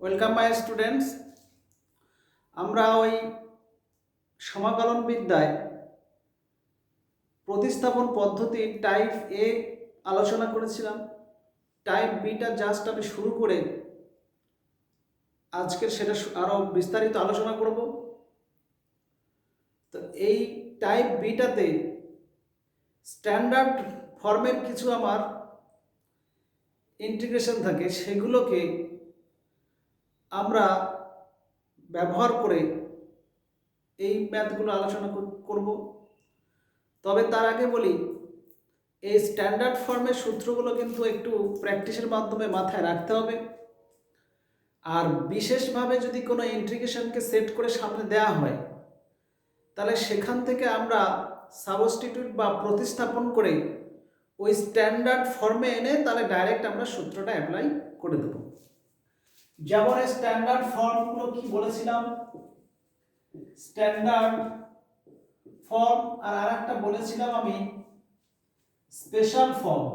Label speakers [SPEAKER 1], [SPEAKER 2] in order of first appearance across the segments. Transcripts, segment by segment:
[SPEAKER 1] Welcome my students. আমরা ওই সমাকলন বিদ্যায় প্রতিস্থাপন পদ্ধতি টাইপ এ আলোচনা করেছিলাম। টাইপ বিটা জাস্ট আমি শুরু করে আজকে সেটা আরও বিস্তারিত আলোচনা করব। তো এই টাইপ বিটাতে স্ট্যান্ডার্ড ফর্মের কিছু আমার ইন্টিগ্রেশন থাকে, সেগুলোকে আমরা ব্যবহার করে এই ম্যাথগুলো আলোচনা করব। তবে তার আগে বলি, এই স্ট্যান্ডার্ড ফর্মের সূত্রগুলো কিন্তু একটু প্র্যাকটিসের মাধ্যমে মাথায় রাখতে হবে। আর বিশেষভাবে যদি কোনো ইন্টিগ্রেশনকে সেট করে সামনে দেওয়া হয়, তাহলে সেখান থেকে আমরা সাবস্টিটিউট বা প্রতিস্থাপন করে ওই স্ট্যান্ডার্ড ফর্মে এনে তাহলে ডাইরেক্ট আমরা সূত্রটা অ্যাপ্লাই করে দেব। যেমন স্ট্যান্ডার্ড ফর্মগুলো কি বলেছিলাম, স্ট্যান্ডার্ড ফর্ম আর একটা বলেছিলাম আমি স্পেশাল ফর্ম।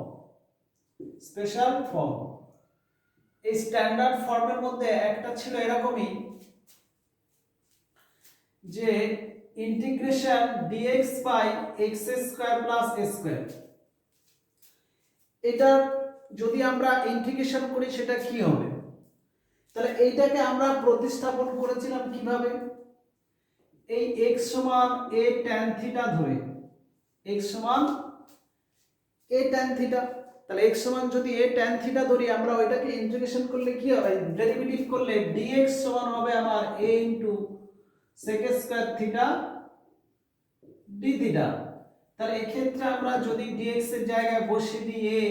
[SPEAKER 1] স্পেশাল ফর্ম, এই স্ট্যান্ডার্ড ফর্মের মধ্যে একটা ছিল এরকমই যে integration dx by x square plus a square. এটা যদি আমরা ইন্টিগ্রেশন করি সেটা কি হবে, তাহলে এইটাকে আমরা প্রতিস্থাপন করেছিলাম কিভাবে, এই x সমান a tan থিটা ধরে, x সমান a tan থিটা, তাহলে x সমান যদি a tan থিটা ধরি, আমরা ওইটাকে ইন্টিগ্রেশন করলে কি হবে, ডেরিভেটিভ করলে dx সমান হবে আমার a into sec square theta d theta. তাহলে এই ক্ষেত্রে আমরা যদি dx এর জায়গায় বসিয়ে দিই a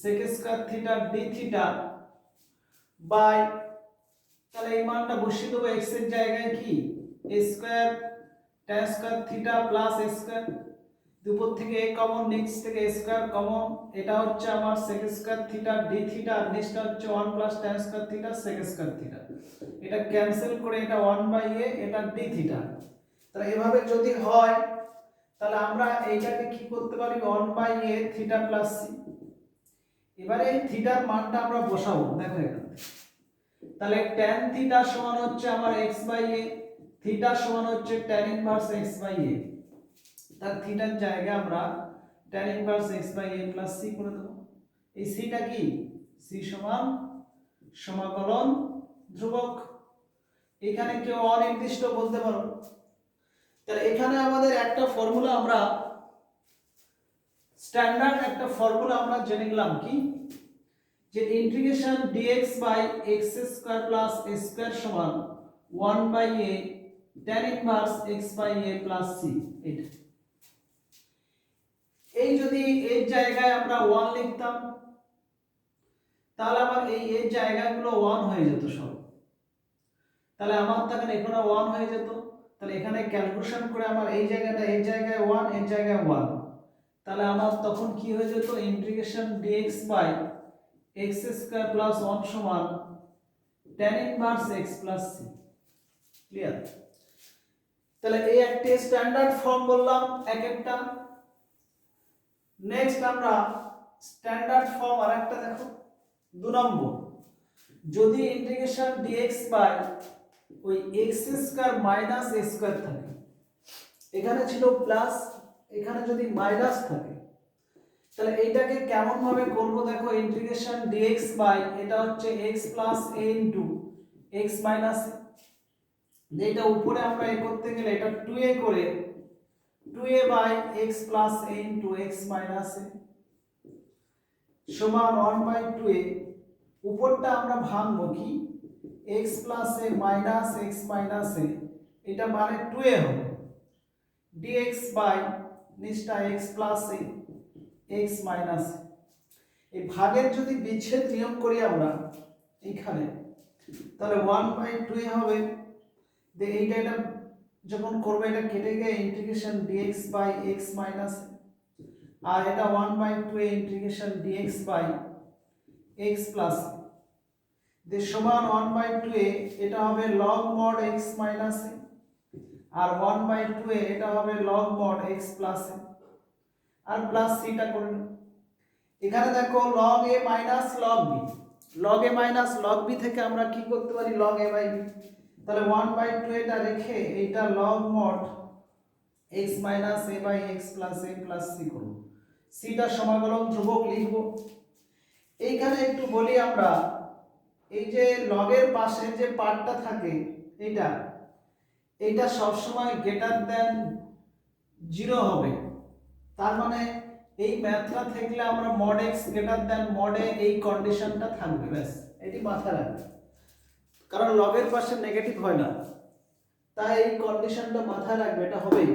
[SPEAKER 1] sec square theta d theta by, তাহলে এই মানটা বসিয়ে দেবো x এর জায়গায় কি a square tan square theta plus a square, উপর থেকে a কমন, নিচ থেকে a স্কয়ার কমন, এটা হচ্ছে আমার sec square theta d theta, আর নিচটা হচ্ছে 1 plus tan square theta sec square theta. এটা ক্যান্সেল করে এটা 1 বাই a, এটা d থিটা। তাহলে এভাবে যদি হয় তাহলে আমরা এইটাকে কি করতে পারি, 1 by a theta plus c। এবারে এই থিটার মানটা আমরা বসাবো, দেখো এখানে। তাহলে tan থিটা সমান হচ্ছে আমার x বাই a, থিটা সমান হচ্ছে tan inverse x by a। তার থিটার জায়গায় আমরা tan inverse x by a plus c করে দেব। এই c টা কি, c সমান সমাকলন ধ্রুবক। এখানে কেউ অনির্দিষ্ট বলতে পারো। তাহলে এখানে আমাদের একটা ফর্মুলা, আমরা স্ট্যান্ডার্ড একটা ফর্মুলা আমরা জেনে গেলাম কি, যে integration dx by x square plus a square সমান 1 by a tan inverse x by a plus c। এটা এই যদি এর জায়গায় আমরা 1 লিখতাম, তাহলে আমার এই এর জায়গাগুলো 1 হয়ে যেত সব। তাহলে আমার তখন এখানে 1 হয়ে যেত। তাহলে এখানে ক্যালকুলেশন করে আমার এই জায়গাটা, এই জায়গায় 1, এর জায়গায় 1, তাহলে আমার তখন কি হয়ে যেত, integration dx by x square plus 1 সমান tan inverse x plus c। Clear? তাহলে এই একটা স্ট্যান্ডার্ড ফর্ম বললাম এক একটা। নেক্সট আমরা স্ট্যান্ডার্ড ফর্ম আরেকটা দেখো, 2 নম্বর। যদি ইন্টিগ্রেশন dx বাই ওই x square minus a square থাকে, এখানে ছিল প্লাস, এখানে যদি মাইনাস থাকে, তাহলে এইটাকে কেমন ভাবে করব, দেখো ইন্টিগ্রেশন dx বাই এটা হচ্ছে x plus a into x minus a। এটা উপরে আমরা এ করতে গেলে এটা 2a করে 2a by x plus a into x minus a সমান 1 বাই 2a। উপরটা আমরা ভাঙবো কি, x plus a minus x minus a, এটা মানে 2a হবে, dx বাই নিচটা x plus a x minus a। এই ভাগের যদি বিচ্ছেদ নিয়ম করি আমরা এইখানে, তাহলে 1 বাই 2a হবে। এইটা এটা যখন করবে, এটা কেটে গিয়ে integration dx by x minus a, আর এটা 1 by 2a integration dx by x plus a যে সমান 1 বাই 2a, এটা হবে log mod x minus a, আর 1 বাই 2a এটা হবে log mod x plus a, আর প্লাস c টা করে নাও। এখানে দেখো log a minus log b, log a minus log b থেকে আমরা কি করতে পারি লগ এ বাই বি, তাহলে 1/2 এটা রেখে এইটা log mod x minus a by x plus a plus c করব, সিটা সমাকলন ধ্রুবক লিখব। এইখানে একটু বলি আমরা, এই যে লগের পাশে যে পার্টটা থাকে এটা এইটা সবসময় গ্রেটার দেন 0 হবে, তার মানে এই ম্যাথটা থাকলে আমরা mod x greater than mod এ এই কন্ডিশনটা থাকবে, ব্যাস এটি মাথায় রাখবে, কারণ লগের পাশে নেগেটিভ হয় না, তাই এই কন্ডিশনটা মাথায় রাখবে, এটা হবেই।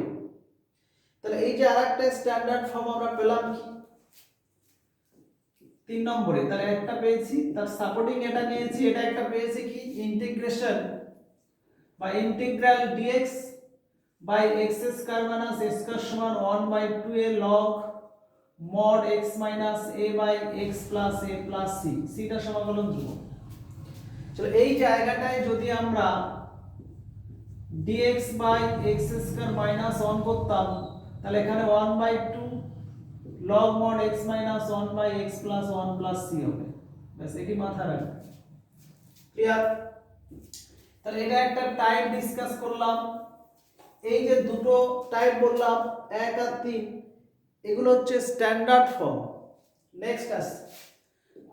[SPEAKER 1] তাহলে এই যে আরেকটা স্ট্যান্ডার্ড ফর্ম আমরা পেলাম কি 3 নম্বরে, তাহলে একটা পেয়েছি, তার সাপোর্টিং এটা নিয়েছি, এটা একটা পেয়েছি কি ইন্টিগ্রেশন বা integral dx by x square minus a square সমান 1/2 a log mod x minus a by x plus a plus c, সিটা সমাকলন ধ্রুবক। চলো এই জায়গাটায় যদি আমরা dx by x square minus 1 করতাম, তাহলে এখানে 1/2 log mod x minus 1 by x plus 1 plus c হবে, ব্যাস এটি মাথায় রাখবে, ক্লিয়ার। তাহলে এটা একটা টাইপ ডিসকাস করলাম। এই যে দুটো টাইপ বললাম 1 আর 3, এগুলো হচ্ছে স্ট্যান্ডার্ড ফর্ম। নেক্সট আসছে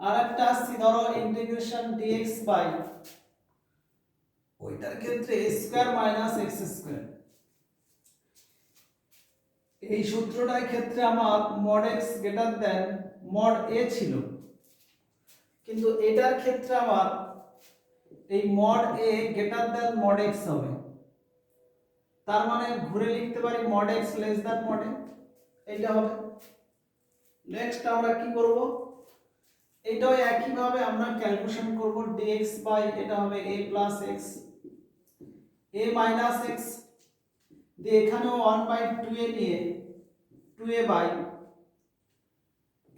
[SPEAKER 1] আরেকটা আসছে, ধরো ইন্টিগ্রেশন dx বাই ওইটার ক্ষেত্রে a square minus x square, এই সূত্রটার ক্ষেত্রে আমার mod x greater than mod a ছিল, কিন্তু এটার ক্ষেত্রে আমার এই mod a greater than mod x হবে, তার মানে ঘুরে লিখতে পারি mod x less than mod a, এইটা হবে। নেক্সট আমরা কি করব, এটাও একই ভাবে আমরা ক্যালকুলেশন করব, dx বাই এটা হবে a plus x a minus x দিয়ে এখানেও 1/2 a নিয়ে 2a বাই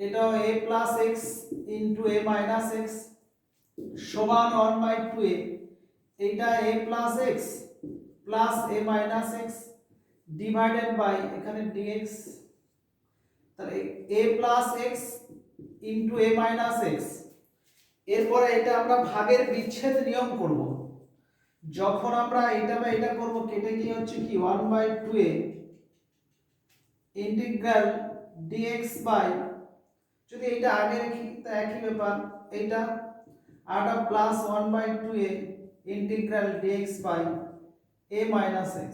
[SPEAKER 1] এটা a plus x into a minus x সমান 1/2 a, এইটা a plus x plus a minus x divided by এখানে dx, তাহলে a plus x into a minus x। এরপরে এটা আমরা ভাগের বিচ্ছেদ নিয়ম করব, যখন আমরা এটা বা এটা করব কেটে গিয়ে হচ্ছে কি 1/2 a ইন্টিগ্রাল dx বাই, যদি এটা আগে রাখি তা একই ব্যাপার, এইটা আটা plus 1/2 a integral dx by a minus x,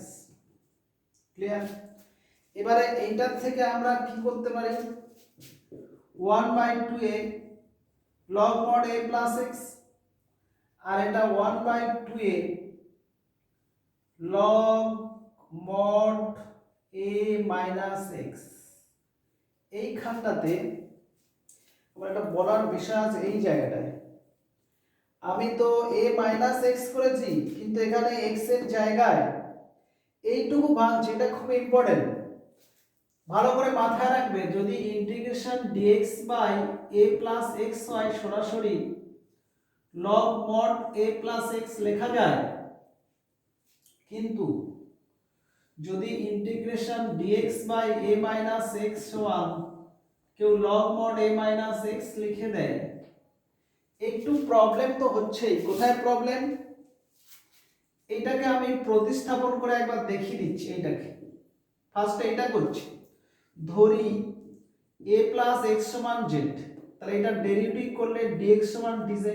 [SPEAKER 1] clear. এবারে এইটার থেকে আমরা কি করতে পারি 1/2 a log mod a plus x, আর এটা 1/2 a log mod a minus x। এইখানটাতে আমার একটা বলার বিষয় আছে, এই জায়গাটায় আমি তো a মাইনাস x করেছি, কিন্তু এখানে x এর জায়গায় এইটুকু ভাঙছি, এটা খুব ইম্পর্টেন্ট, ভালো করে মাথায় রাখবে। যদি integration dx by a plus x হয় সরাসরি log mod a plus x লেখা যায়, কিন্তু যদি integration dx by a minus x সমান কেউ log mod a minus x লিখে দেয়, একটু প্রবলেম তো হচ্ছেই। কোথায় প্রবলেম, এটাকে আমি প্রতিস্থাপন করে একবার দেখিয়ে দিচ্ছি। এইটাকে ফার্স্টে এটা করছি, ধরি a প্লাস x সমান z, তাহলে এটা ডেরিভেটিভ করলে dx সমান dz,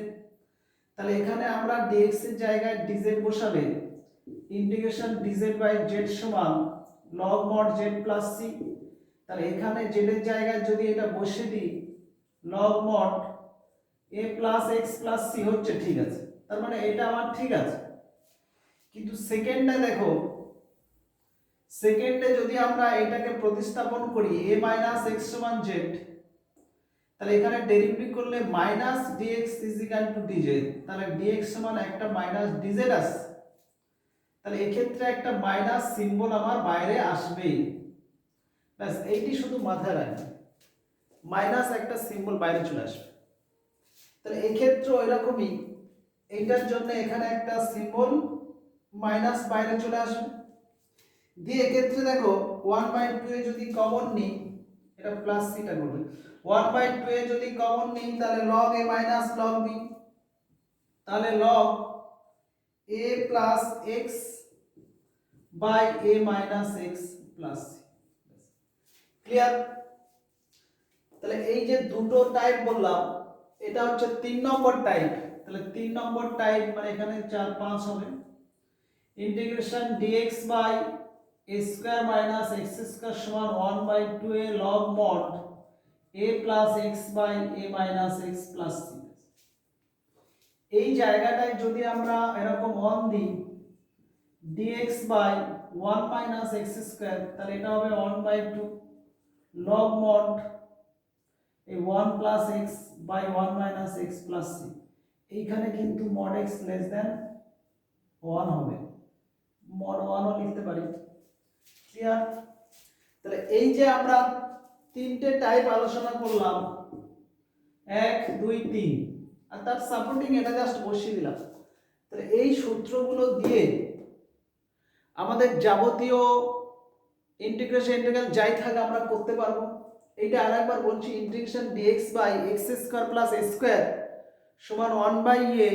[SPEAKER 1] তাহলে এখানে আমরা dx এর জায়গায় dz বসালে ইন্টিগ্রেশন dz বাই z সমান log mod z plus c, তাহলে এখানে z এর জায়গায় যদি এটা বসিয়ে দিই log mod a plus x plus c হচ্ছে, ঠিক আছে, তার মানে এটা আমার ঠিক আছে। কিন্তু সেকেন্ডে দেখো, সেকেন্ডে যদি আমরা এটাকে প্রতিস্থাপন করি a মাইনাস x সমান z, তাহলে এখানে ডেরিভেটিভ করলে minus dx is equal to dz, তাহলে dx সমান একটা মাইনাস dz আসছে, তাহলে এই ক্ষেত্রে একটা মাইনাস সিম্বল আমার বাইরে আসবেই, ব্যাস এইটি শুধু মাথায় রাখবে, মাইনাস একটা সিম্বল বাইরে চলে আসবে। তাহলে এই ক্ষেত্রে ওইরকমই এইটার জন্য এখানে একটা সিম্বল মাইনাস বাইরে চলে আসবে, দিয়ে এক্ষেত্রে দেখো 1/2 এ যদি কমন নিই এটা প্লাস সিটা করবে, 1/2 এ যদি কমন নিই তাহলে log a minus log b, তাহলে log a plus x by a minus x plus c। Clear? তাহলে এই যে দুটো টাইপ বললাম, এটা হচ্ছে 3 নম্বর টাইপ। তাহলে 3 নম্বর টাইপ মানে এখানে 4 5 হবে। Integration dx by a square minus x square সমান 1/2 a log mod a plus x by a minus x plus c। এই জায়গাটায় যদি আমরা এরকম 1 দিই dx by 1 minus x square, তাহলে এটা হবে 1/2 log mod এই 1 plus x by 1 minus x plus c। এইখানে কিন্তু mod x লেস দেন 1 হবে, mod 1 ও লিখতে পারি। ক্লিয়ার? তাহলে এই যে আমরা তিনটে টাইপ আলোচনা করলাম 1 2 3, আর তার সাপোর্টিং এটা জাস্ট বসিয়ে দিলাম। তাহলে এই সূত্রগুলো দিয়ে আমাদের যাবতীয় ইন্টিগ্রেশন ইন্টিগ্রাল যাই থাকে আমরা করতে পারবো। এইটা আরেকবার বলছি, integration dx by x square plus a square সমান 1/a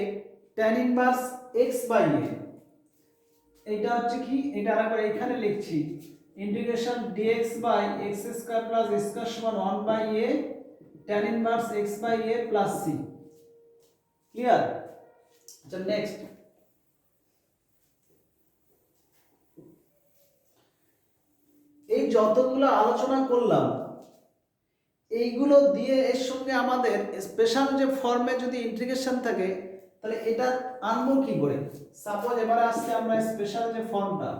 [SPEAKER 1] tan inverse x by a। এইটা হচ্ছে কি, এটা আরেকবার এখানে লিখছি, integration dx by x square plus a square সমান 1/a tan inverse x by a plus c। Clear? আচ্ছা নেক্সট, এই যতগুলো আলোচনা করলাম এইগুলো দিয়ে এর সঙ্গে আমাদের স্পেশাল যে ফর্মে যদি ইন্টিগ্রেশন থাকে তাহলে এটা আনবো কি করে। সাপোজ এবারে আসছে আমরা স্পেশাল যে ফর্মটা,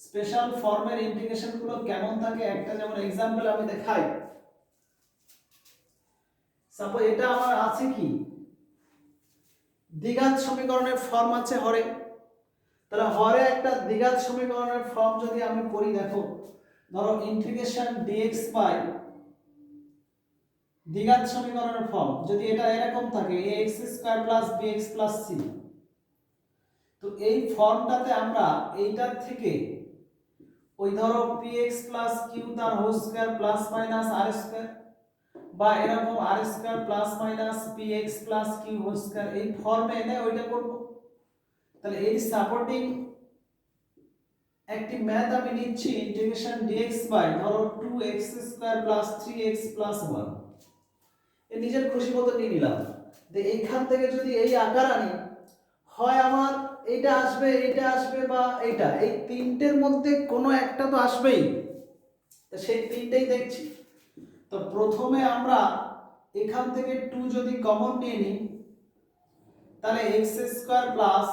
[SPEAKER 1] স্পেশাল ফর্মের ইন্টিগ্রেশন গুলো কেমন থাকে একটা যেমন एग्जांपल আমি দেখাই। সাপোজ এটা আমার আছে কি, দ্বিঘাত সমীকরণের ফর্ম আছে হরে। তাহলে হরে একটা দ্বিঘাত সমীকরণের ফর্ম যদি আমি করি, দেখো ধরো ইন্টিগ্রেশন dx বাই দ্বিঘাত সমীকরণের ফর্ম যদি এটা এরকম থাকে ax square plus bx plus c, তো এই ফর্মটাতে আমরা এইটার থেকে ওই ধরো px প্লাস q তার whole square plus minus r square, বা এরকম r square plus minus px plus q whole square এই ফর্মে এনে ওইটা করব। তাহলে এই সাপোর্টিং একটি ম্যাথ আমি নিচ্ছি, ইন্টিগ্রেশন dx বাই ধরো 2x square plus 3x plus 1, এ নিজের খুশি মতো নিয়ে নিলাম। যে এইখান থেকে যদি এই আকার আনি, হয় আমার এইটা আসবে বা এইটা, এই তিনটের মধ্যে কোনো একটা তো আসবেই। তো সেই তিনটেই দেখছি। তো প্রথমে আমরা এখান থেকে 2 যদি কমন নিয়ে নিই তাহলে x square plus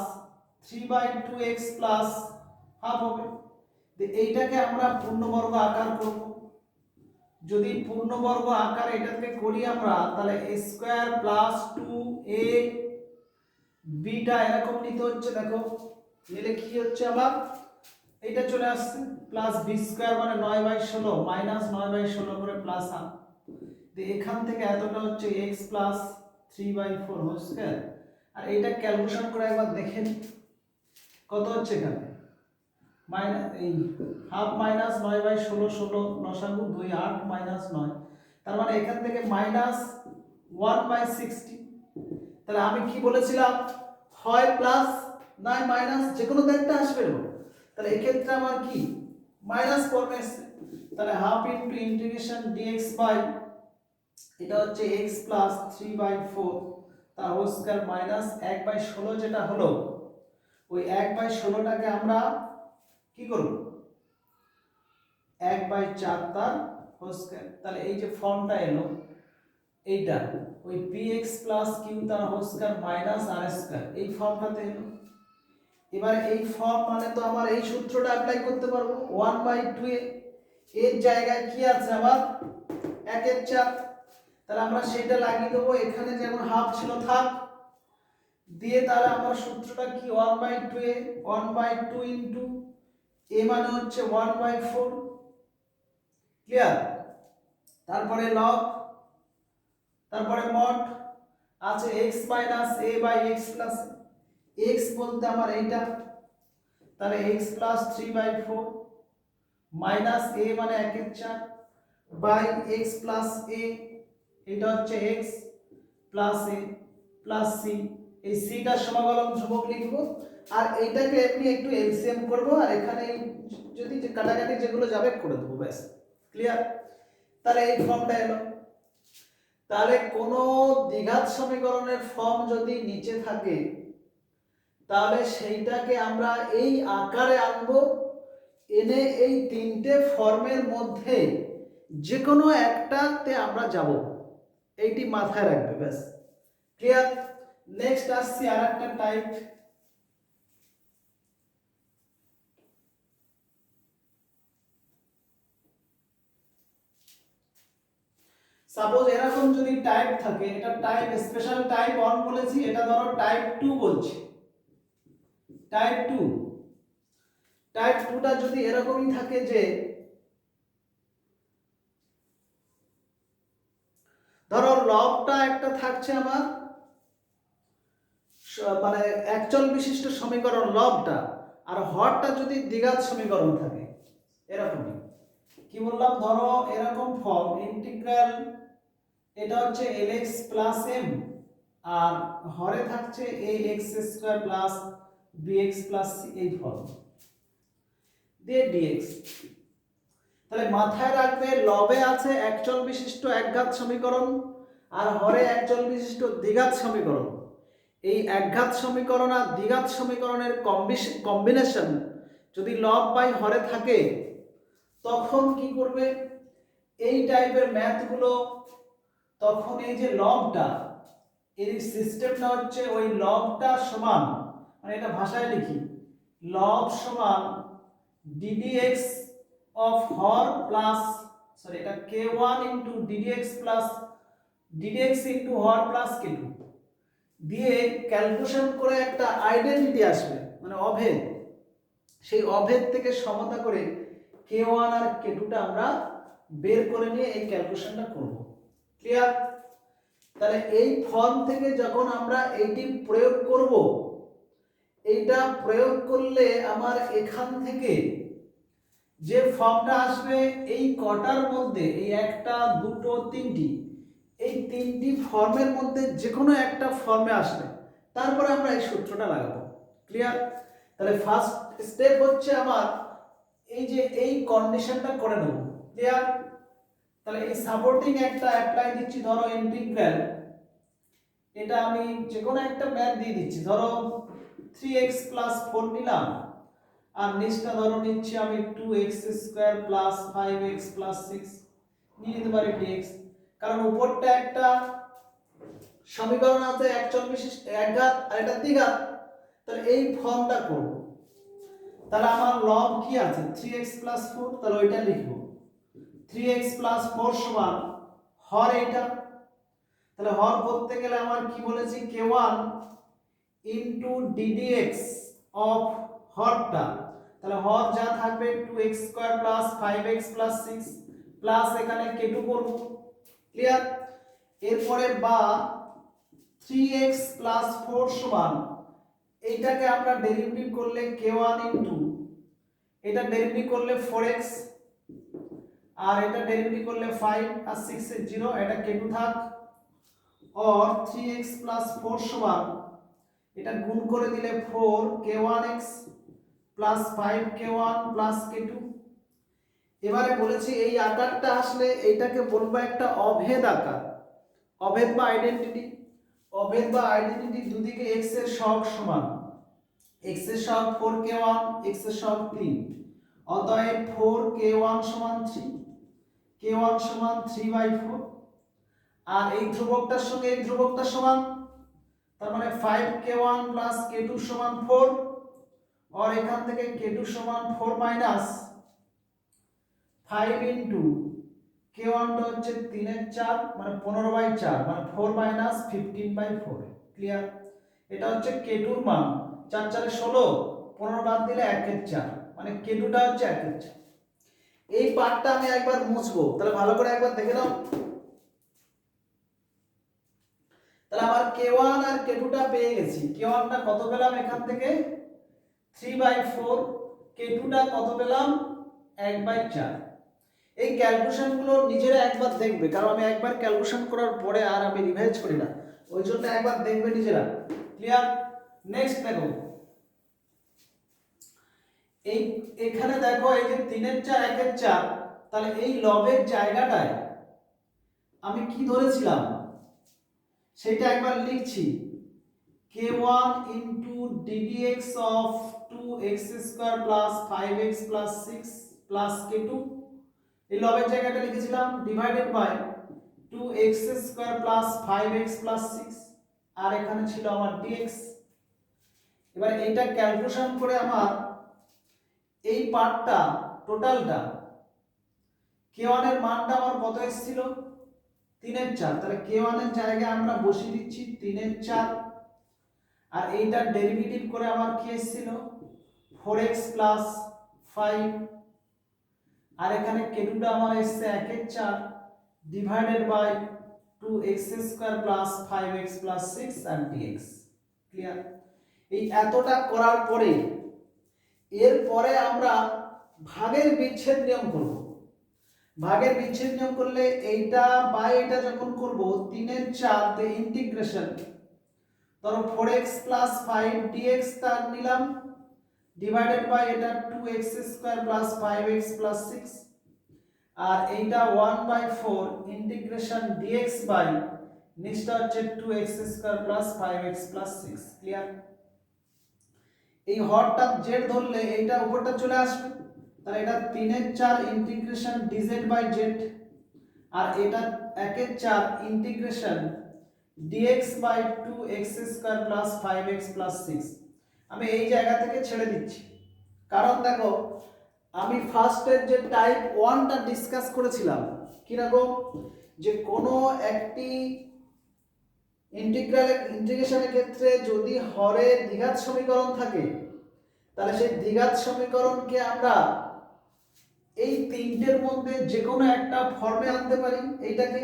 [SPEAKER 1] 3/2x plus half হবে। তো এইটাকে আমরা পূর্ণবর্গ আকার করব। যদি পূর্ণবর্গ আকারে এটাকে করি আমরা, তাহলে a square plus 2a beta এরকম নিতে হচ্ছে। দেখো নিলে কি হচ্ছে, আবার এইটা চলে আসছে প্লাস b স্কয়ার মানে 9/16 মাইনাস 9/16 করে প্লাস হাফ। তো এখান থেকে এতটা হচ্ছে x প্লাস 3/4 হোল স্কয়ার। আর এইটা ক্যালকুলেশন করে একবার দেখেন কত হচ্ছে, এখানে মাইনাস এই হাফ মাইনাস 9/16 16 লসাগু 2 8 মাইনাস 9, তার মানে এখান থেকে মাইনাস 1/60। তাহলে আমি কি বলেছিলাম, হয় প্লাস নয় মাইনাস যে কোনো একটা আসবে। তাহলে এই ক্ষেত্রে আমার কি মাইনাস ফর্মে আসছে। তাহলে half into integration dx by এটা হচ্ছে x প্লাস 3/4 তার হোল স্কয়ার মাইনাস 1/16 যেটা হলো, ওই 1/16টাকে আমরা কি করব 1/4 তার হোল স্কয়ার। তাহলে এই যে ফর্মটা এলো এইটা ওই px প্লাস q তার whole square minus r square এই ফর্মটাতে এলো। এবার এই ফর্ম মানে তো আমার এই সূত্রটা অ্যাপ্লাই করতে পারবো 1/2 এর জায়গায় কি আছে আবার 1/4। তাহলে আমরা সেটা লাগিয়ে দেবো, এখানে যেমন হাফ ছিল থাক দিয়ে। তাহলে আমার সূত্রটা কি 1/2 1/2 ইনটু a মানে হচ্ছে 1/4। ক্লিয়ার? তারপরে log, তারপরে mod আছে x minus a by x plus x বলতে আমার এইটা, তাহলে x প্লাস 3/4 মাইনাস a মানে 1/4 বাই এক্স প্লাস এ, এটা হচ্ছে x plus a plus C, এই সিটার সমাকলন ধ্রুবক লিখবো, আর এইটাকে আমি একটু এলসিএম করব, আর এখানে যদি যে কাটাকাটি যেগুলো যাবে করে দেবো, ব্যাস ক্লিয়ার। তাহলে এই ফর্মটা এলো। তাহলে কোনো দ্বিঘাত সমীকরণের ফর্ম যদি নিচে থাকে তাহলে সেইটাকে আমরা এই আকারে আনবো, এনে এই তিনটে ফর্মের মধ্যে যে কোনো একটাতে আমরা যাব, এইটি মাথায় রাখবে, ব্যাস ক্লিয়ার। নেক্সট আসছি আর একটা টাইপ। সাপোজ এরকম যদি টাইপ থাকে, এটা টাইপ স্পেশাল টাইপ 1 বলেছি, এটা ধরো টাইপ 2 বলছি, টাইপ 2। টাইপ 2টা যদি এরকমই থাকে যে ধরো লবটা একটা থাকছে আমার মানে একচল বিশিষ্ট সমীকরণ লবটা, আর হরটা যদি দ্বিঘাত সমীকরণ থাকে এরকমই, কি বললাম, ধরো এরকম ফর্ম ইন্টিগ্রাল, এটা হচ্ছে lx প্লাস m, আর হরে থাকছে ax square plus bx plus c, এই ফর্ম দিয়ে dx। তাহলে মাথায় রাখবে লবে আছে একচল বিশিষ্ট একঘাত সমীকরণ, আর হরে একচল বিশিষ্ট দ্বিঘাত সমীকরণ। এই একঘাত সমীকরণ আর দ্বিঘাত সমীকরণের কম্বিনেশন যদি লব বাই হরে থাকে, তখন কি করবে এই টাইপের ম্যাথগুলো, তখন এই যে লবটা, এর সিস্টেমটা হচ্ছে ওই লবটা সমান, মানে এটা ভাষায় লিখি, লব সমান ddx অফ হর প্লাস, সরি এটা k1 into ddx plus ddx into হর প্লাস k2 দিয়ে ক্যালকুলেশন করে একটা আইডেন্টিটি আসবে, মানে অভেদ। সেই অভেদ থেকে সমতা করে k1 আর k2টা আমরা বের করে নিয়ে এই ক্যালকুলেশনটা করব, ক্লিয়ার। তাহলে এই ফর্ম থেকে যখন আমরা এইটি প্রয়োগ করব, এইটা প্রয়োগ করলে আমার এখান থেকে যে ফর্মটা আসবে, এই কটার মধ্যে এই একটা দুটো তিনটি, এই তিনটি ফর্মের মধ্যে যে কোনো একটা ফর্মে আসবে, তারপরে আমরা এই সূত্রটা লাগাবো, ক্লিয়ার। তাহলে ফার্স্ট স্টেপ হচ্ছে আমার এই যে এই কন্ডিশনটা করে নেব, ক্লিয়ার। তাহলে এই সাপোর্টিং একটা অ্যাপ্লাই দিচ্ছি, ধরো ইন্টিগ্রাল, এটা আমি যে কোনো একটা ম্যাথ দিয়ে দিচ্ছি, ধরো 3x প্লাস 4 নিলাম, আর নিচটা ধরো নিচ্ছি আমি 2x square plus 5x plus 6 নিয়ে নিতে পারি dx, কারণ উপরটা একটা সমীকরণ আছে একচল বিশিষ্ট একঘাত আর এটা দ্বিঘাত, তাহলে এই ফর্মটা করব। তাহলে আমার লব কি আছে 3x প্লাস 4, তাহলে ওইটা লিখব 3x প্লাস 4 সমান হর এটা, তাহলে হর করতে গেলে আমার কি বলেছি k1 ইনটু ddx অফ হরটা, তাহলে হর যা থাকবে 2x square plus 5x plus 6 plus এখানে k2 করব, ক্লিয়ার। এরপরে বা 3x প্লাস 4 সমান এইটাকে আমরা ডেরিভেটিভ করলে k1 ইনটু এটা ডেরিভেটিভ করলে 4x, আর এটা ডেরিভেটিভ করলে 5 আর 6 এর 0, এটা k2 থাক, और 3x প্লাস 4 সমান এটা গুণ করে দিলে 4 k1x plus 5 k1 plus k2। এবারে বলেছি এই আকারটা আসলে এইটাকে বলবো একটা অভেদ আকার, অভেদ বা আইডেন্টিটি। অভেদ বা আইডেন্টিটি দুদিকে x এর সহগ সমান, x এর সহগ 4k1, x এর সহগ 3, অতএব 4k1 সমান 3, k1 সমান 3/4, আর এই ধ্রুবকটার সঙ্গে এই ধ্রুবকটার সমান, তার মানে 5k1 প্লাস k2 সমান 4, और এখান থেকে k2 সমান 4 মাইনাস 5 ইনটু k1 টা হচ্ছে 3 এর 4 মানে 15/4 মানে 4 মাইনাস 15/4, ক্লিয়ার। এটা হচ্ছে k2 এর মান, 4 4 এ 16, 15 বাদ দিলে 1 এর 4 মানে k2 টা হচ্ছে 1 এর 4। এই পার্টটা আমি একবার মুছবো, তাহলে ভালো করে একবার দেখে নাও। তাহলে আমার k1 আর k2 টা পেয়ে গেছি, k1 টা কত পেলাম এখান থেকে 3/4, k2 টা কত পেলাম 1/4। এই ক্যালকুলেশনগুলো নিজেরা একবার দেখবে, কারণ আমি একবার ক্যালকুলেশন করার পরে আর আমি রিভাইজ করি না, ওই জন্য একবার দেখবে নিজেরা। ক্লিয়ার? নেক্সট দেখো, এই এখানে দেখো এই যে 3-4 1-4, তাহলে এই লবের জায়গাটায় আমি কি ধরেছিলাম সেটা একবার লিখছি। k1 into ddx of 2x square plus 5x plus 6 plus k2, এই লবের জায়গাটা লিখেছিলাম divided by 2x square plus 5x plus 6, আর এখানে ছিল আমার dx। এবার এইটা ক্যালকুলেশন করে আমার এই পার্টটা টোটালটা k1 এর মানটা আমার কত এসেছিল 3/4, তাহলে k1 এর জায়গায় আমরা বসিয়ে দিচ্ছি 3/4, আর এইটার ডেরিভেটিভ করে আমার কি এসেছিল 4x plus 5, আর এখানে k2টা আমার এসেছে 1/4 divided by 2x square plus 5x plus 6 আর dx। ক্লিয়ার? এই এতটা করার পরে এরপরে আমরা ভাগের বিচ্ছেদ নিয়ম করব। ভাগের বিচ্ছেদ নিয়ম করলে এইটা বাই এটা যখন করব 3/4 তে ইন্টিগ্রেশন, ধরো 4x plus 5 dx তার নিলাম ডিভাইডেড বাই এটা 2x square plus 5x plus 6, আর এইটা 1/4 ইন্টিগ্রেশন dx বাই নিচটা হচ্ছে 2x square plus 5x plus 6। Clear? এই হরটা z ধরলে এইটা উপরটা চলে আসবে, তাহলে এটা 3/4 ইন্টিগ্রেশন dz বাই z, আর এটা 1/4 ইন্টিগ্রেশন dx by 2x square plus 5x plus 6। আমি এই জায়গা থেকে ছেড়ে দিচ্ছি, কারণ দেখো আমি ফার্স্টের যে টাইপ 1টা ডিসকাস করেছিলাম কিরকম, যে কোনো একটি ইন্টিগ্রেশনের ক্ষেত্রে যদি হরের দ্বিঘাত সমীকরণ থাকে, তাহলে সেই দ্বিঘাত সমীকরণকে আমরা এই তিনটের মধ্যে যে কোনো একটা ফর্মে আনতে পারি। এইটাকে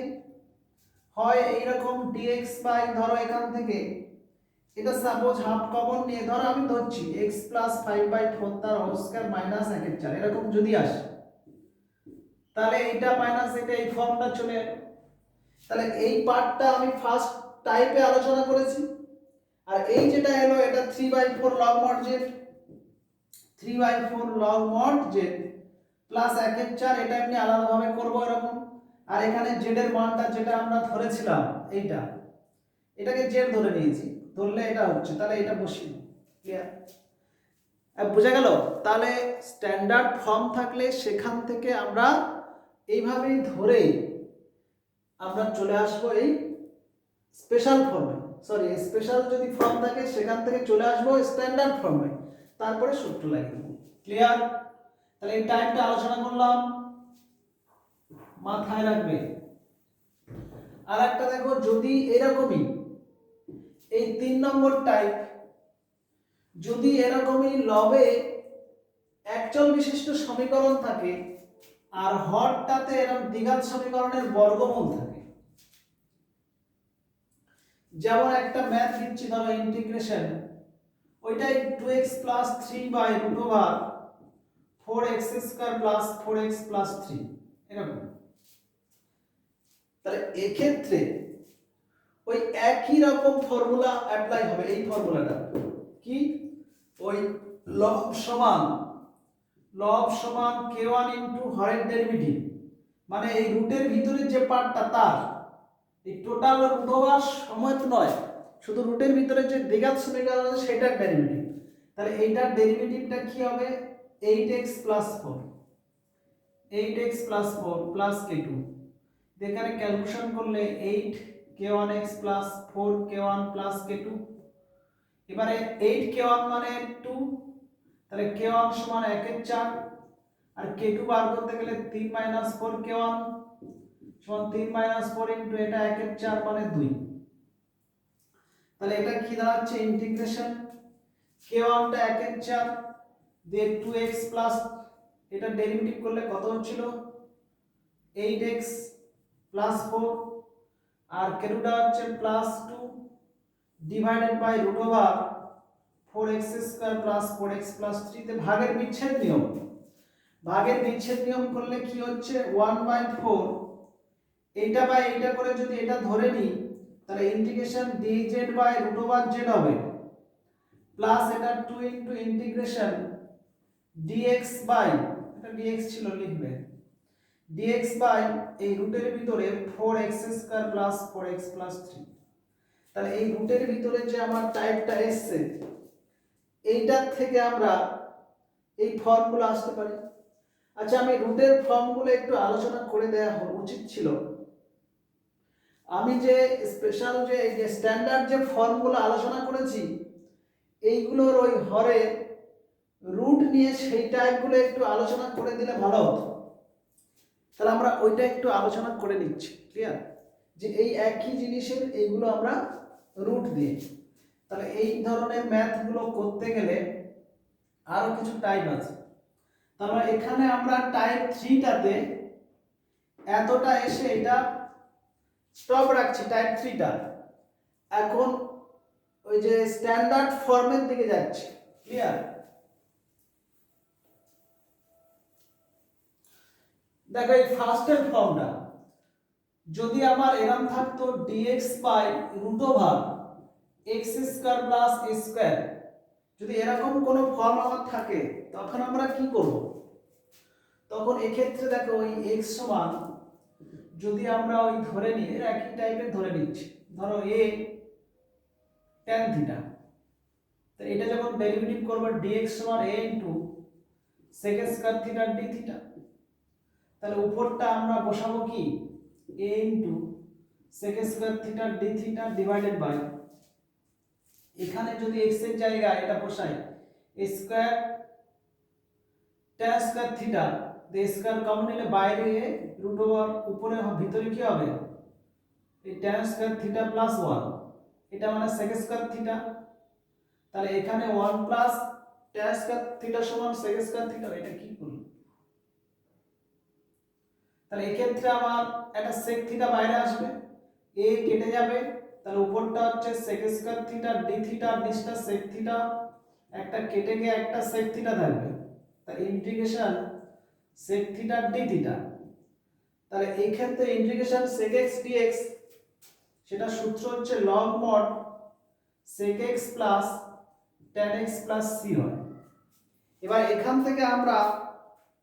[SPEAKER 1] হয় এইরকম dx বাই, ধরো এখান থেকে এটা সাপোজ হাফ কমন নিয়ে ধরো আমি ধরছি x plus 5/4 তার হোল স্কয়ার মাইনাস 1/4, এরকম যদি আসে তাহলে এইটা মাইনাস এটা এই ফর্মটা চলে এলো। তাহলে এই পার্টটা আমি ফার্স্ট টাইপে আলোচনা করেছি, আর এই যেটা এলো এটা 3/4 log mod z, 3/4 log mod z plus 1/4, এটা এমনি আলাদাভাবে করব এরকম, আর এখানে z এর মানটা যেটা আমরা ধরেছিলাম এইটা, এটাকে z ধরে নিয়েছি, ধরলে এটা হচ্ছে, তাহলে এটা বসিয়ে দাও। ক্লিয়ার? বোঝা গেল? তাহলে স্ট্যান্ডার্ড ফর্ম থাকলে সেখান থেকে আমরা এইভাবেই ধরে আমরা চলে আসবো এই স্পেশাল ফর্মে, সরি স্পেশাল যদি ফর্ম থাকে সেখান থেকে চলে আসবো স্ট্যান্ডার্ড ফর্মে, তারপরে সূত্র লাগিয়ে দেবো। ক্লিয়ার? তাহলে এই টাইপটা আলোচনা করলাম, মাথায় রাখবে। আর একটা দেখো, যদি এরকমই এই 3 নম্বর টাইপ যদি এরকমই লবে একচল বিশিষ্ট সমীকরণ থাকে আর হরটাতে এরকম দ্বিঘাত সমীকরণের বর্গমূল থাকে, যেমন একটা ম্যাথ দিচ্ছি ধরো ইন্টিগ্রেশন, ওইটাই 2x plus 3/√4x square plus 4x plus 3 এরকম। তাহলে এক্ষেত্রে ওই একই রকম ফর্মুলা অ্যাপ্লাই হবে। এই ফর্মুলাটা কি, ওই লব সমান k1 ইনটু হরের ডেরিভেটিভ, মানে এই রুটের ভিতরে যে পার্টটা তার এই টোটাল রুট ওভার সমেত নয়, শুধু রুটের ভিতরে যে দ্বিঘাত সমীকরণ আছে সেটার ডেরিভেটিভ। তাহলে এইটার ডেরিভেটিভটা কি হবে 8x plus 4 plus k2, এখানে ক্যালকুলেশন করলে 8k1x plus 4k1 plus k2। এবারে 8k1 মানে 2, তাহলে k1 সমান 1/4, আর k2 বার করতে গেলে 3 - 4k1 সমান 3 - 4 ইনটু এটা 1/4 মানে 2। তাহলে এটা কি দাঁড়াচ্ছে ইন্টিগ্রেশন k1 টা 1/4 দিয়ে 2x প্লাস এটা ডেরিভেটিভ করলে কত হচ্ছিল 8x প্লাস 4, আর k2 টা হচ্ছে plus 2 divided by root over 4x square plus 4x plus 3 তে ভাগের বিচ্ছেদ নিয়ম। ভাগের বিচ্ছেদ নিয়ম করলে কি হচ্ছে 1/4 এইটা বাই এইটা করে যদি এটা ধরে নিই তাহলে ইন্টিগ্রেশন dz বাই √z হবে প্লাস এটা 2 ইনটু ইন্টিগ্রেশন dx বাই এটা dx ছিল লিখবে dx বাই এই রুটের ভিতরে 4x² প্লাস 4x প্লাস 3। তাহলে এই রুটের ভিতরে যে আমার টাইপটা এসছে এইটার থেকে আমরা এই ফর্মগুলো আসতে পারি। আচ্ছা আমি রুটের ফর্মগুলো একটু আলোচনা করে দেওয়া উচিত ছিল। আমি যে স্পেশাল যে এই যে স্ট্যান্ডার্ড যে ফর্মগুলো আলোচনা করেছি এইগুলোর ওই হরে রুট নিয়ে সেই টাইপগুলো একটু আলোচনা করে দিলে ভালো হতো। তাহলে আমরা ওইটা একটু আলোচনা করে নিচ্ছি, ক্লিয়ার? যে এই একই জিনিসের এইগুলো আমরা রুট দিয়ে, তাহলে এই ধরনের ম্যাথগুলো করতে গেলে আরো কিছু টাইপ আছে। তাহলে এখানে আমরা টাইপ 3টাতে এতটা এসে এটা স্টপ রাখছি টাইপ 3টা। এখন ওই যে স্ট্যান্ডার্ড ফর্মের দিকে যাচ্ছি, ক্লিয়ার? দেখো এই ফার্স্টের ফর্মটা যদি আমার এরকম থাকতো dx by √x² plus a², যদি এরকম কোনো ফর্ম আমার থাকে তখন আমরা কি করব? তখন এক্ষেত্রে দেখো ওই x সমান যদি আমরা ওই ধরে নিই এর একই টাইপের ধরে নিচ্ছি, ধরো a tan থিটা, তো এটা যখন ডেরিভেটিভ করব dx সমান a ইনটু sec² থিটা d থিটা, তাহলে উপরটা আমরা বসাবো কি a ইনটু sec² থিটা d থিটা ডিভাইডেড বাই এখানে যদি x এর জায়গায় এটা বসাই a স্কয়ার tan² থিটা, তো স্কয়ার কমন নিলে বাইরে a √ওভার উপরে ভিতরে কি হবে এই tan² থিটা প্লাস 1, এটা মানে sec² থিটা, তাহলে এখানে 1 প্লাস tan² থিটা সমান sec² থিটা, এটা কি করব? তাহলে এই ক্ষেত্রে আমার একটা sec থিটা বাইরে আসবে, a কেটে যাবে, তাহলে উপরটা হচ্ছে sec² থিটা d থিটা নিচটা sec থিটা, একটা কেটে গিয়ে একটা sec থিটা থাকবে, তাহলে integration sec theta d theta. তাহলে এই ক্ষেত্রে ইন্টিগ্রেশন sec x dx সেটা সূত্র হচ্ছে log mod sec x plus tan x plus c হয়। এবার এখান থেকে আমরা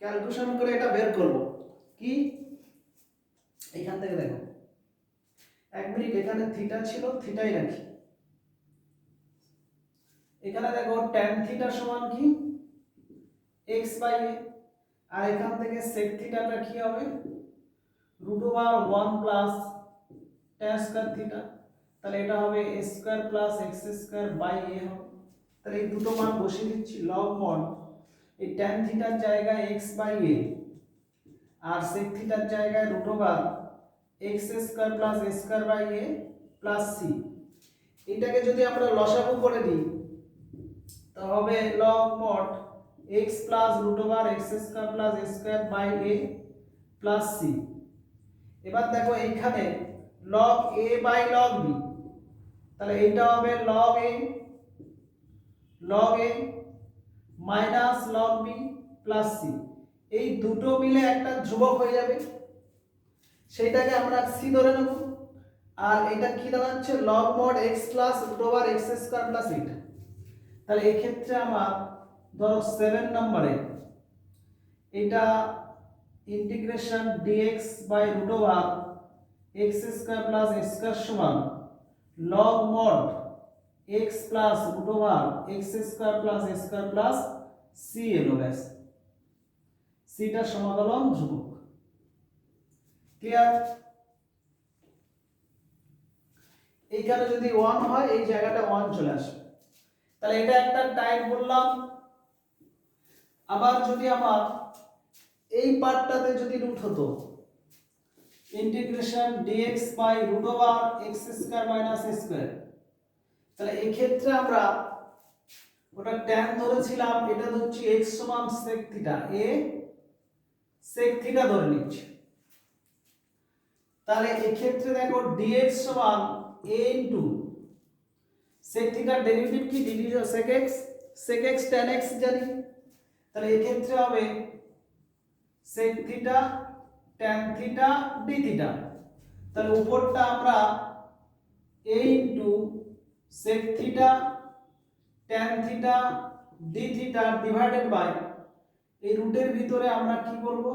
[SPEAKER 1] ক্যালকুলেশন করে এটা বের করব কি, এখান থেকে দেখো এক মিনিট, এখানে থিটা ছিল থিটাই রাখি, এখানে দেখো tan থিটা সমান কি x বাই a, আর এখান থেকে sec থিটাটা কি হবে √1 প্লাস tan² থিটা, তাহলে এটা হবে a² plus x² by a হবে। তাহলে এই দুটো মান বসিয়ে দিচ্ছি, log mod এই tan থিটার জায়গায় x বাই a আর sec থিটার জায়গায় x² plus a² by a plus c, এটাকে যদি আমরা লসাগু করে দিই তো হবে log mod x plus x² plus a² by a plus c। এবার দেখো এইখানে log a বাই log b, তাহলে এইটা হবে log a minus log b plus c, এই দুটো মিলে একটা ধ্রুবক হয়ে যাবে, সেটাকে আমরা c ধরে নেব, আর এটা কি দাঁড়াচ্ছে log mod x plus x² plus এটা। তাহলে এই ক্ষেত্রে আমার ধরো 7 নম্বরে এটা integration dx by x² plus a² সমান log mod x plus x² plus a² plus c এলো, ব্যাস cটা সমাকলন ধ্রুবক, ক্লিয়ার? এইখানে যদি 1 হয় এই জায়গাটা 1 চলে আসবে, তাহলে এটা একটা টাইপ বললাম। আবার যদি আমার এই পার্টটাতে যদি রুট হতো integration dx by x² minus a², তাহলে এই ক্ষেত্রে আমরা ওটা tan ধরেছিলাম, এটা ধরছি x সমান sec theta, a sec theta ধরে নিচ্ছি, তাহলে এই ক্ষেত্রে দেখো dx সমান a ইনটু sec থিটার ডেরিভেটিভ কি sec x tan x জানি, তাহলে এই ক্ষেত্রে হবে sec theta tan theta d theta. তাহলে উপরটা আমরা a into sec theta tan theta d theta divided by এই রুটের ভিতরে আমরা কি করব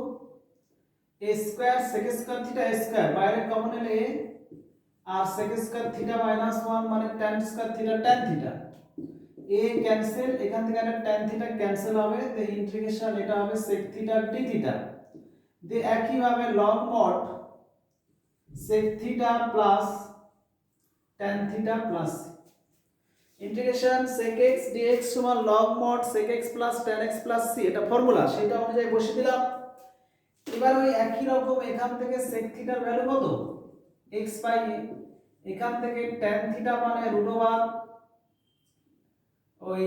[SPEAKER 1] a square sec square theta a square বাইরে কমন এলে a আর sec স্কয়ার থিটা মাইনাস 1 মানে tan square theta tan theta a cancel এখান থেকে একটা tan থিটা ক্যান্সেল হবে তো ইন্টিগ্রেশন এটা হবে sec থিটা d থিটা দিয়ে একই ভাবে log mod sec theta plus tan theta plus integration sec x dx সমান log mod sec x plus tan x plus c এটা ফর্মুলা সেটা অনুযায়ী বসিয়ে দিলাম। এবার ওই একই রকম এখান থেকে sec থিটার ভ্যালু কত x বাই a এখান থেকে tan থিটা মানে রুট ওভার ওই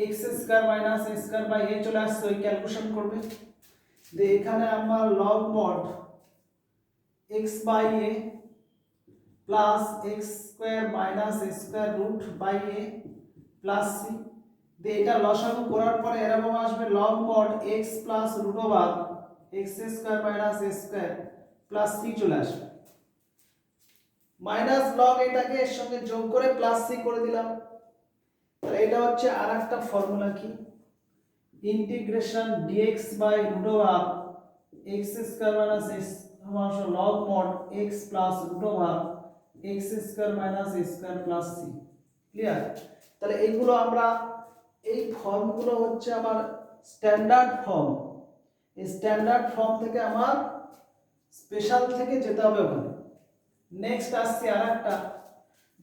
[SPEAKER 1] x square minus a square by a চলে আসছে ওই ক্যালকুলেশন করবে দিয়ে এখানে আমরা log mod x by a plus x square minus a square root by a plus c দিয়ে এটা লসাগু করার পরে এরকম আসবে log mod x plus root over x square minus a square plus c চলে আসবে মাইনাস log এটাকে এর সঙ্গে যোগ করে প্লাস c করে দিলাম। তাহলে এটা হচ্ছে আরেকটা ফর্মুলা কি integration dx by root over x square minus a সমান log mod x plus root over x square minus a square plus c clear. তাহলে এইগুলো আমরা এই ফর্মগুলো হচ্ছে আমার স্ট্যান্ডার্ড ফর্ম এই স্ট্যান্ডার্ড ফর্ম থেকে আমার স্পেশাল থেকে যেতে হবে ওখানে। নেক্সট আসছে আরেকটা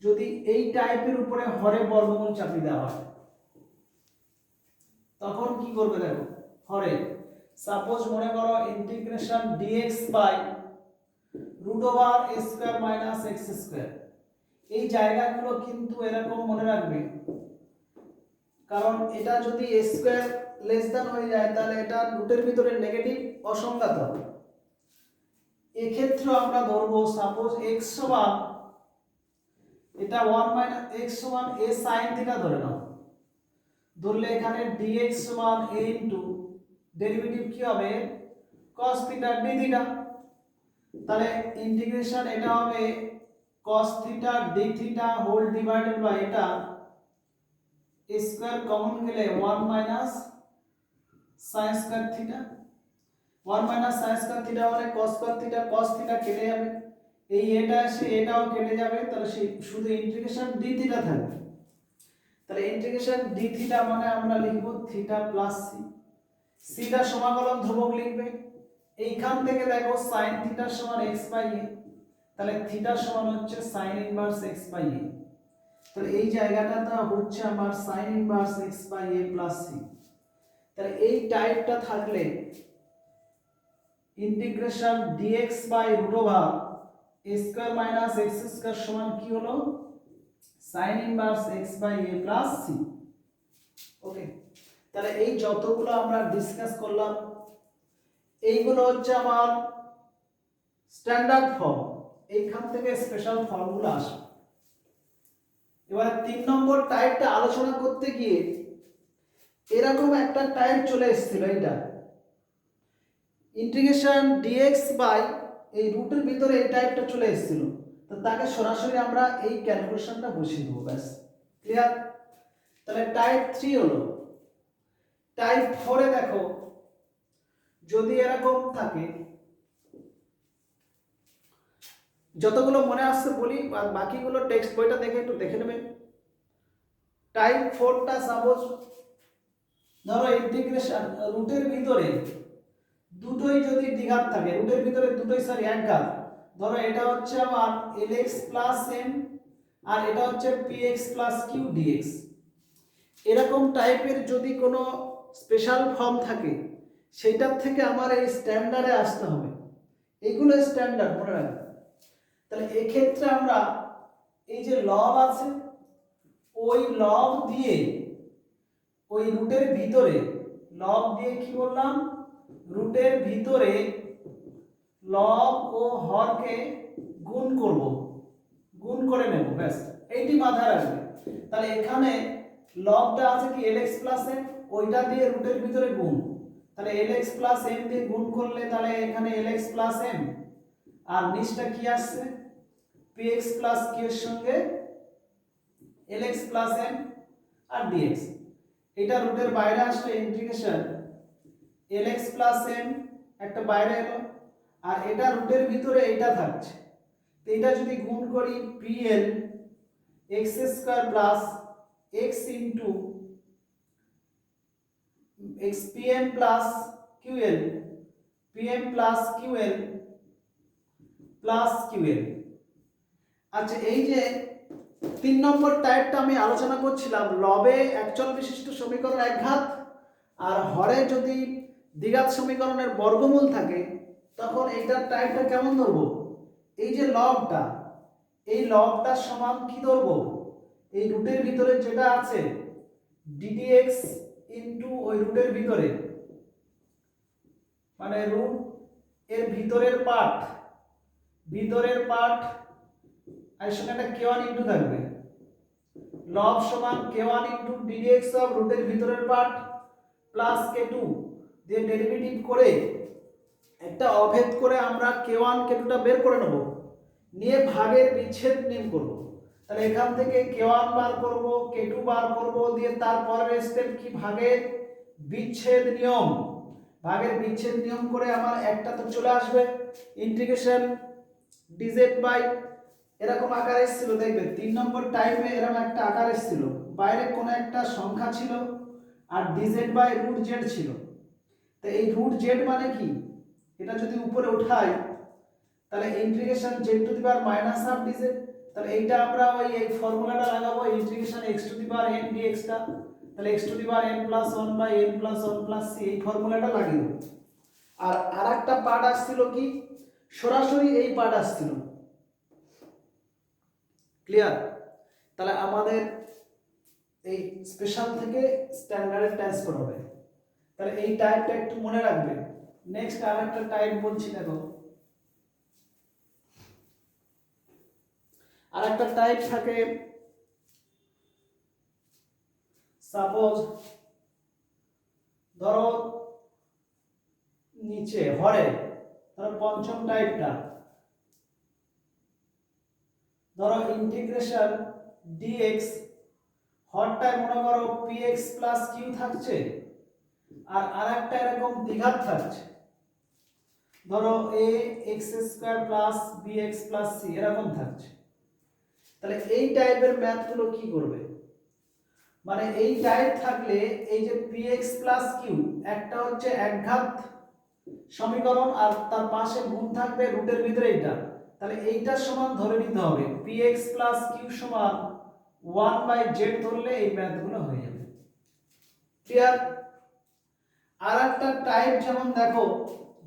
[SPEAKER 1] যদি এই টাইপের উপরে হরে বর্গমূল চাপিয়ে দেওয়া হয় তখন কি করবে দেখো হরে সাপোজ মনে করো integration dx by root over a square minus x square এই জায়গাগুলো কিন্তু এরকম মনে রাখবে কারণ এটা যদি a স্কয়ার লেস দ্যান হয়ে যায় তাহলে এটা রুটের ভিতরে নেগেটিভ অসংজ্ঞাত হবে। এই ক্ষেত্রে আমরা ধরবো সাপোজ x সমান এটা 1 মাইনাস x সমান a sin থিটা ধরে নাও ধরলে এখানে dx সমান a ইনটু ডেরিভেটিভ কি হবে cos থিটা d থিটা তাহলে ইন্টিগ্রেশন এটা হবে cos theta d theta whole divided by এটা স্কয়ার কমন গেলে 1 minus sin square theta 1 minus sin square theta মানে cos square theta cos theta কেটে যাবে এই এটা আসে এটাও কেটে যাবে তাহলে শুধু ইন্টিগ্রেশন d থিটা থাকবে। তাহলে ইন্টিগ্রেশন d থিটা মানে আমরা লিখব থিটা প্লাস c সিটা সমাকলন ধ্রুবক লিখবে এইখান থেকে দেখো sin থিটা সমান x বাই a তাহলে থিটা সমান হচ্ছে sin inverse x by a তাহলে এই জায়গাটা হচ্ছে আমার sin inverse x by a plus c তাহলে এই টাইপটা থাকলে integration dx by root over a square minus x square সমান কি হলো sin inverse x by a plus c okay. তাহলে এই যতগুলো আমরা ডিসকাস করলাম এইগুলো হচ্ছে আমার স্ট্যান্ডার্ড ফর্ম এইখান থেকে স্পেশাল ফর্মগুলো আসে। এবার 3 নম্বর টাইপটা আলোচনা করতে গিয়ে এরকম একটা টাইপ চলে এসেছিল এটা ইন্টিগ্রেশন dx বাই এই রুটের ভিতরে এই টাইপটা চলে এসেছিল তো তাকে সরাসরি আমরা এই ক্যালকুলেশনটা বসিয়ে দেবো ব্যাস ক্লিয়ার। তাহলে টাইপ 3 হলো টাইপ 4 এ দেখো যদি এরকম থাকে যতগুলো মনে আসছে বলি আর বাকিগুলো টেক্সট বইটা দেখে একটু দেখে নেবে। টাইপ 4 টা সাপোজ ধরো ইন্টিগ্রেশন রুটের ভিতরে দুটোই যদি দ্বিঘাত থাকে রুটের ভিতরে দুটোই সরি এক ঘাত ধরো এটা হচ্ছে আমার lx m আর এটা হচ্ছে px q dx এরকম টাইপের যদি কোনো স্পেশাল ফর্ম থাকে সেটার থেকে আমার এই স্ট্যান্ডার্ডে আসতে হবে এগুলো স্ট্যান্ডার্ড মনে রাখবে। তাহলে এই ক্ষেত্রে আমরা এই যে লব আছে ওই লব দিয়ে ওই রুটের ভিতরে লব দিয়ে কি বললাম রুটের ভিতরে লব ও হরকে গুণ করব গুণ করে নেব ব্যাস এইটি মাথায় রাখবে। তাহলে এখানে লবটা আছে কি lx m ওইটা দিয়ে রুটের ভিতরে গুণ তাহলে lx প্লাস m দিয়ে গুণ করলে তাহলে এখানে lx প্লাস m, আর নিচটা কি আসছে px প্লাস q এর সঙ্গে lx প্লাস m আর dx। এটা রুটের বাইরে আসলে ইন্টিগ্রেশন lx প্লাস m একটা বাইরে এলো, আর এটা রুটের ভিতরে এটা থাকছে। তো এটা যদি গুণ করি pl x square plus x into x pm plus ql pm plus ql plus ql। আচ্ছা, এই যে 3 নম্বর টাইপটা আমি আলোচনা করছিলাম, লবে একচল বিশিষ্ট সমীকরণ একঘাত আর হরে যদি দ্বিঘাত সমীকরণের বর্গমূল থাকে, তখন এইটার টাইপটা কেমন ধরবো? এই যে লবটা, এই লবটার সমান কি ধরবো? এই রুটের ভিতরে যেটা আছে ddx ইনটু ওই রুটের ভিতরে, মানে রুট এর ভিতরের পার্ট আর সঙ্গে একটা k1 ইনটু থাকবে, লব সমান k1 ইনটু ddx অফ রুটের ভিতরের পার্ট প্লাস k2 দিয়ে ডেরিভেটিভ করে একটা অভেদ করে আমরা k1 k2টা বের করে নেব, নিয়ে ভাগের বিচ্ছেদ নিয়ম করব। তাহলে এখান থেকে k1 বার করব, k2 বার করব, দিয়ে তারপরের স্টেপ কি ভাগের বিচ্ছেদ নিয়ম। ভাগের বিচ্ছেদ নিয়ম করে আমার একটা তো চলে আসবে ইন্টিগ্রেশন dz বাই এরকম আকার এসেছিল, দেখবেন 3 নম্বর টাইপে এরকম একটা আকার এসেছিল, বাইরে কোনো একটা সংখ্যা ছিল আর dz বাই রুট z ছিল। তো এই রুট z মানে কি, এটা যদি উপরে উঠাই তাহলে integration z to the power minus half dz। তাহলে এইটা আমরা ওই এই ফর্মুলাটা লাগাবো integration x to the power n dx টা, তাহলে x to the power n plus 1 by n plus 1 plus c এই ফর্মুলাটা লাগিয়ে দেব। আর আরেকটা পার্ট আসছিল কি, সরাসরি এই পার্ট আসছিল। ক্লিয়ার? তাহলে আমাদের এই স্পেশাল থেকে স্ট্যান্ডার্ডে ট্রান্সফার হবে। তাহলে এই টাইপটা একটু মনে রাখবে। নেক্সট আরেকটা টাইপ বলছি, দেখো আরেকটা টাইপ থাকে, সাপোজ ধরো নিচে হরে, ধরো পঞ্চম টাইপটা, ধরো ইন্টিগ্রেশন dx হরটায় মনে করো px প্লাস q থাকছে, আর আরেকটা এরকম দ্বিঘাত থাকছে, ধরো a x square plus bx plus c এরকম থাকছে। তাহলে এই টাইপের ম্যাথগুলো কি করবে, মানে এই টাইপ থাকলে এই যে px প্লাস q একটা হচ্ছে একঘাত সমীকরণ আর তার পাশে গুণ থাকবে রুটের ভিতরে এইটা, তাহলে এইটার সমান ধরে নিতে হবে px প্লাস q সমান 1 বাই z ধরলে এই ম্যাথগুলো হয়ে যাবে। ক্লিয়ার? আর একটা টাইপ যেমন দেখো,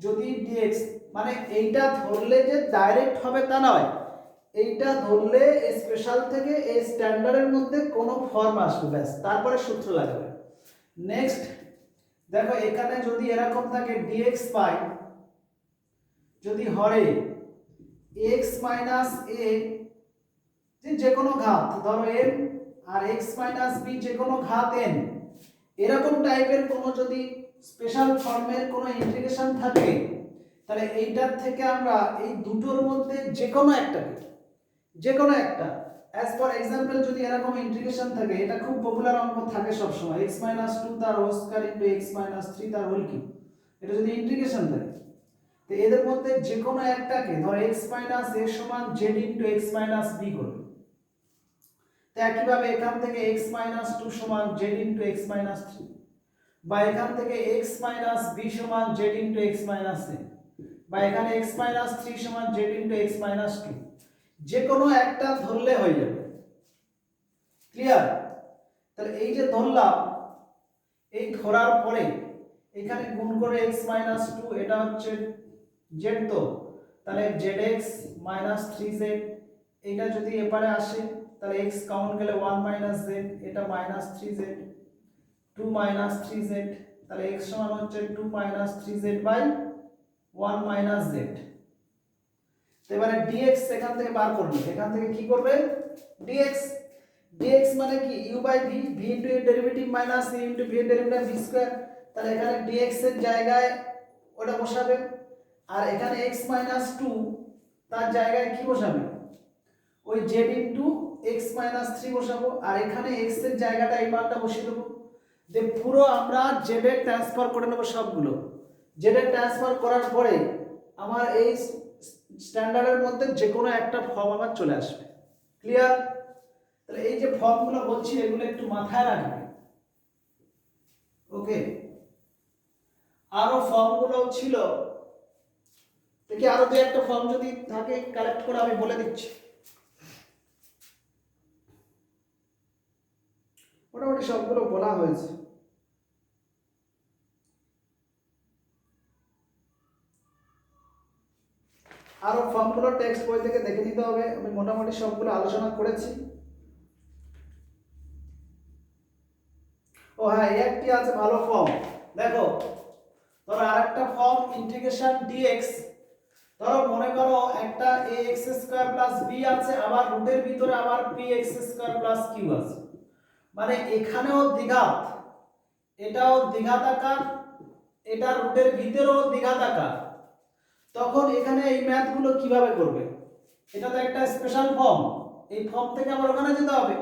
[SPEAKER 1] যদি dx মানে এইটা ধরলে যে ডাইরেক্ট হবে তা নয়, এইটা ধরলে স্পেশাল থেকে এই স্ট্যান্ডার্ডের মধ্যে কোনো ফর্ম আসবে, ব্যাস তারপরে সূত্র লাগাবে। নেক্সট দেখো, এখানে যদি এরকম থাকে dx পাই, যদি হরে x মাইনাস a যে কোনো ঘাত ধরো n আর x মাইনাস b যে কোনো ঘাত n, এরকম টাইপের কোনো যদি স্পেশাল ফর্মের কোনো ইন্টিগ্রেশন থাকে, তাহলে এইটার থেকে আমরা এই দুটোর মধ্যে যে কোনো একটা অ্যাজ ফর एग्जांपल যদি এরকম ইন্টিগ্রেশন থাকে, এটা খুব পপুলার অঙ্ক থাকে সব সময়, x 2 তার হোল স্কয়ার ইনটু x 3 তার হোল কিউব, এটা যদি ইন্টিগ্রেশন থাকে, তো এদের মধ্যে যে কোনো একটাকে ধরো x a সমান z ইনটু x b করবে। তো একইভাবে এখান থেকে x 2 সমান z ইনটু x 3, বা এখান থেকে x b সমান z ইনটু x a, বা এখানে x 3 সমান z ইনটু x 2, যে কোনো একটা ধরলে হয়ে যাবে। ক্লিয়ার? তাহলে এই যে ধরলাম, এই ধরার পরে এখানে গুণ করে x 2, এটা হচ্ছে z, তো তাহলে zx 3z, এটা যদি এপারে আসে তাহলে x কাউন্ট গেলে 1 z, এটা 3z 2 3z, তাহলে x সমান হচ্ছে 2 3z বাই 1 z। এবারে dx এখান থেকে বার করবে, এখান থেকে কি করবে dx মানে কি u by v, v into এর derivative minus v into v এর ডেরিভেটিভ v স্কয়ার, তাহলে এখানে dx এর জায়গায় ওটা বসাবে, আর এখানে x মাইনাস 2 তার জায়গায় কি বসাবে, ওই z ইনটু x মাইনাস 3 বসাবো, আর এখানে x এর জায়গাটা এই মানটা বসিয়ে দেবো। যে পুরো আমরা z এ ট্রান্সফার করে নেব সবগুলো। z এ ট্রান্সফার করার পরে আমার এই স্ট্যান্ডার্ডের মধ্যে যে কোনো একটা ফর্ম আমার চলে আসবে। ক্লিয়ার? তাহলে এই যে ফর্মগুলো বলছি এগুলো একটু মাথায় রাখবে। ওকে, আরো ফর্মগুলো ছিল, দেখি আরো দুই একটা ফর্ম যদি থাকে কালেক্ট করে আমি বলে দিচ্ছি। মোটামুটি সবগুলো বলা হয়েছে। আরো ফর্মগুলো টেক্সট বই থেকে দেখে নিতে হবে, আমি মোটামুটি সবগুলো আলোচনা করেছি। ও হ্যাঁ, একটি আছে ভালো ফর্ম, দেখো ধরো আরেকটা ফর্ম ইন্টিগ্রেশন dx, ধরো মনে করো একটা ax স্কয়ার প্লাস b আছে, আবার রুটের ভিতরে আবার px স্কয়ার প্লাস q আছে, মানে এখানেও দ্বিঘাত, এটাও দ্বিঘাত আকার, এটা রুটের ভিতরেও দ্বিঘাত আকার, তখন এখানে এই ম্যাথগুলো কিভাবে করবে? এটা তো একটা স্পেশাল ফর্ম, এই ফর্ম থেকে আবার ওখানে যেতে হবে,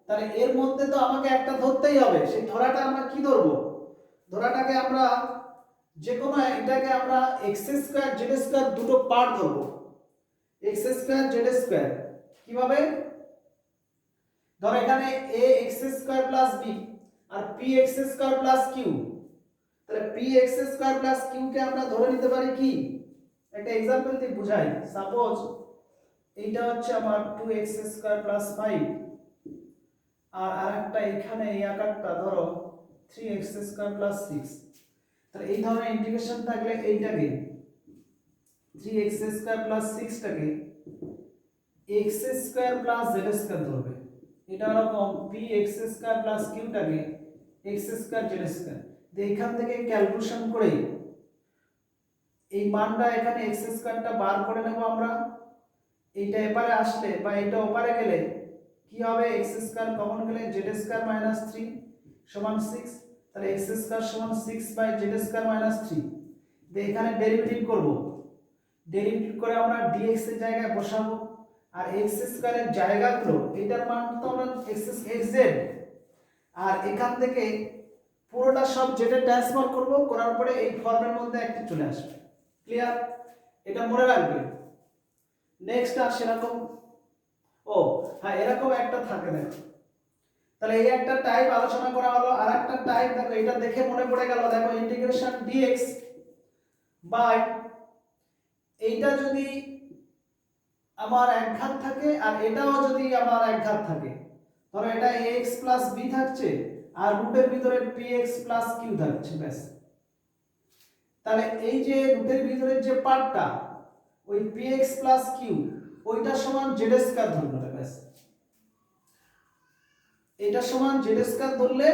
[SPEAKER 1] তাহলে এর মধ্যে তো আমাকে একটা ধরতেই হবে। সেই ধরাটা আমরা কি ধরবো? ধরাটাকে আমরা যে কোনো এটাকে আমরা x স্কয়ার z স্কয়ার দুটো পার্ট ধরবো। x স্কয়ার z স্কয়ার কিভাবে? ধর এখানে ax স্কয়ার প্লাস b আর px স্কয়ার প্লাস q, তাহলে px স্কয়ার প্লাস q কে আমরা ধরে নিতে পারি কি, একটা एग्जांपल দিয়ে বুঝাই। সাপোজ এইটা হচ্ছে আমার 2x স্কয়ার প্লাস 5, আর আরেকটা এখানে এই আকারটা ধরো 3x স্কয়ার প্লাস 6। তাহলে এই ধরনের ইন্টিগ্রেশন থাকলে এইটাকে 3x স্কয়ার প্লাস 6 টাকে x square plus z square ধরবে, এটা এরকম px স্কয়ার প্লাস q টাকে x স্কয়ার z স্কয়ার। তো এখান থেকে ক্যালকুলেশন করে এই মানটা এখানে x স্কয়ারটা বার করে নেব আমরা। এইটা এপারে আসলে বা এটা ওপারে গেলে কি হবে, x স্কয়ার কমন গেলে z স্কয়ার মাইনাস 3 সমান 6, তাহলে x স্কয়ার সমান 6 বাই z স্কয়ার মাইনাস 3। তো এখানে ডেরিভেটিভ করব, ডেরিভেটিভ করে আমরা dx এর জায়গায় বসাবো, আর x স্কয়ারের জায়গাগুলো এটার মান তো আমরা xz, আর এখান থেকে পুরোটা সব যেটা ট্রান্সফার করব, করার পরে এই ফর্মের মধ্যে একটা চলে আসবে। ক্লিয়ার? এটা মনে রাখবে। নেক্সট আর সেরকম, ও হ্যাঁ এরকম একটা থাকে দেখো, তাহলে এই একটা টাইপ আলোচনা করা হলো। আর একটা টাইপ দেখো, এটা দেখে মনে পড়ে গেল, দেখো ইন্টিগ্রেশন dx বাই, এইটা যদি আমার এক ঘাত থাকে আর এটাও যদি আমার এক ঘাত থাকে, ধরো এটা ax প্লাস b থাকছে আর রুটের ভিতরে px প্লাস q থাকছে, ব্যাস। তাহলে এই যে রুটের ভিতরের যে পার্টটা ওই px প্লাস q ওইটা সমান z স্কয়ার ধরলে, ব্যাস। এটা সমান z স্কয়ার ধরলে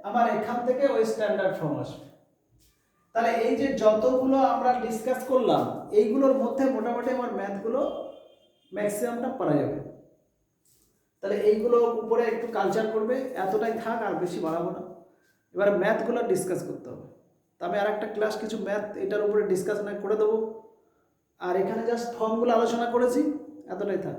[SPEAKER 1] আমার এখান থেকে ওই স্ট্যান্ডার্ড ফর্ম আসবে। তাহলে এই যে যতগুলো আমরা ডিসকাস করলাম এইগুলোর মধ্যে মোটামুটি আমার ম্যাথগুলো ম্যাক্সিমামটা পারা যাবে। তাহলে এইগুলো উপরে একটু কালচার করবে, এতটাই থাক, আর বেশি বাড়াবো না। এবার ম্যাথগুলো ডিসকাস করতে হবে, তবে আর একটা ক্লাস কিছু ম্যাথ এটার উপরে ডিসকাস করে দেবো, আর এখানে জাস্ট ফর্মগুলো আলোচনা করেছি, এতটাই থাক।